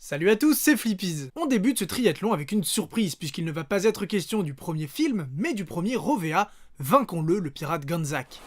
Salut à tous, c'est Flippies. On débute ce triathlon avec une surprise puisqu'il ne va pas être question du premier film, mais du premier OVA, Vaincons-le, le pirate Ganzak.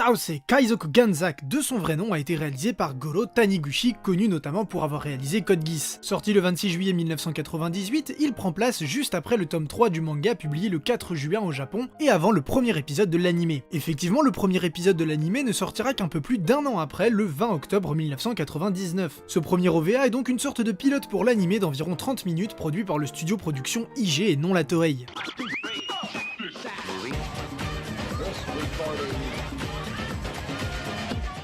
Taosei Kaizoku Ganzak, de son vrai nom, a été réalisé par Goro Taniguchi, connu notamment pour avoir réalisé Code Geass. Sorti le 26 juillet 1998, il prend place juste après le tome 3 du manga publié le 4 juin au Japon et avant le premier épisode de l'anime. Effectivement, le premier épisode de l'anime ne sortira qu'un peu plus d'un an après, le 20 octobre 1999. Ce premier OVA est donc une sorte de pilote pour l'anime d'environ 30 minutes produit par le studio production IG et non la Toei.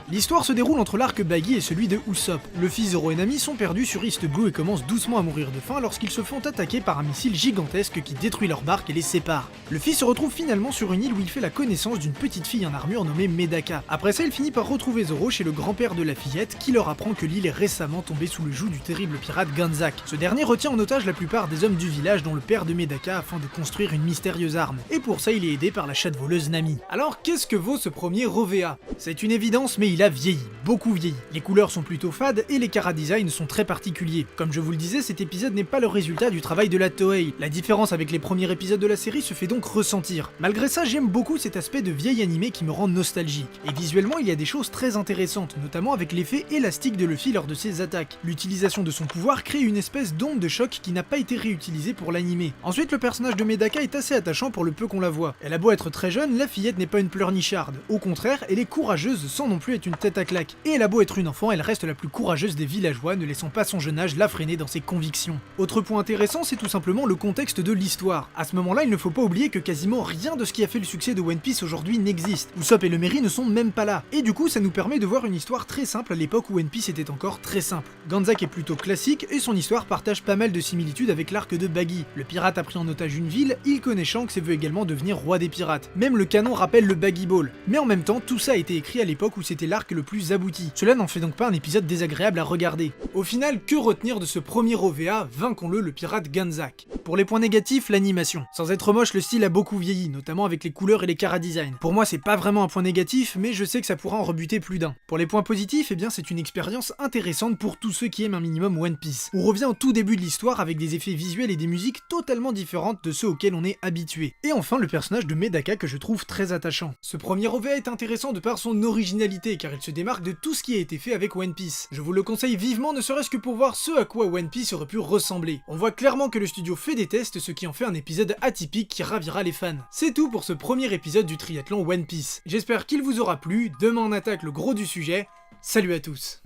L'histoire se déroule entre l'arc Buggy et celui de Usopp. Luffy, Zoro et Nami sont perdus sur East Blue et commencent doucement à mourir de faim lorsqu'ils se font attaquer par un missile gigantesque qui détruit leur barque et les sépare. Luffy se retrouve finalement sur une île où il fait la connaissance d'une petite fille en armure nommée Medaka. Après ça, il finit par retrouver Zoro chez le grand-père de la fillette qui leur apprend que l'île est récemment tombée sous le joug du terrible pirate Ganzak. Ce dernier retient en otage la plupart des hommes du village dont le père de Medaka afin de construire une mystérieuse arme. Et pour ça, il est aidé par la chatte voleuse Nami. Alors, qu'est-ce que vaut ce premier OVA? C'est une évidence, mais il a vieilli, beaucoup vieilli. Les couleurs sont plutôt fades et les chara-designs sont très particuliers. Comme je vous le disais, cet épisode n'est pas le résultat du travail de la Toei. La différence avec les premiers épisodes de la série se fait donc ressentir. Malgré ça, j'aime beaucoup cet aspect de vieil animé qui me rend nostalgique. Et visuellement, il y a des choses très intéressantes, notamment avec l'effet élastique de Luffy lors de ses attaques. L'utilisation de son pouvoir crée une espèce d'onde de choc qui n'a pas été réutilisée pour l'animé. Ensuite, le personnage de Medaka est assez attachant pour le peu qu'on la voit. Elle a beau être très jeune, la fillette n'est pas une pleurnicharde. Au contraire, elle est courageuse sans non plus être une tête à claque. Et elle a beau être une enfant, elle reste la plus courageuse des villageois, ne laissant pas son jeune âge la freiner dans ses convictions. Autre point intéressant, c'est tout simplement le contexte de l'histoire. À ce moment-là, il ne faut pas oublier que quasiment rien de ce qui a fait le succès de One Piece aujourd'hui n'existe. Usopp et le Merry ne sont même pas là. Et du coup, ça nous permet de voir une histoire très simple à l'époque où One Piece était encore très simple. Ganzak est plutôt classique et son histoire partage pas mal de similitudes avec l'arc de Buggy. Le pirate a pris en otage une ville, il connaît Shanks et veut également devenir roi des pirates. Même le canon rappelle le Buggy Ball. Mais en même temps, tout ça a été écrit à l'époque où c'était l'arc le plus abouti. Cela n'en fait donc pas un épisode désagréable à regarder. Au final, que retenir de ce premier OVA, Vaincons-le, le pirate Ganzak? Pour les points négatifs, l'animation. Sans être moche, le style a beaucoup vieilli, notamment avec les couleurs et les chara-design. Pour moi, c'est pas vraiment un point négatif, mais je sais que ça pourra en rebuter plus d'un. Pour les points positifs, eh bien c'est une expérience intéressante pour tous ceux qui aiment un minimum One Piece. On revient au tout début de l'histoire avec des effets visuels et des musiques totalement différentes de ceux auxquels on est habitué. Et enfin, le personnage de Medaka que je trouve très attachant. Ce premier OVA est intéressant de par son originalité, car il se démarque de tout ce qui a été fait avec One Piece. Je vous le conseille vivement, ne serait-ce que pour voir ce à quoi One Piece aurait pu ressembler. On voit clairement que le studio fait des tests, ce qui en fait un épisode atypique qui ravira les fans. C'est tout pour ce premier épisode du triathlon One Piece. J'espère qu'il vous aura plu, demain on attaque le gros du sujet. Salut à tous.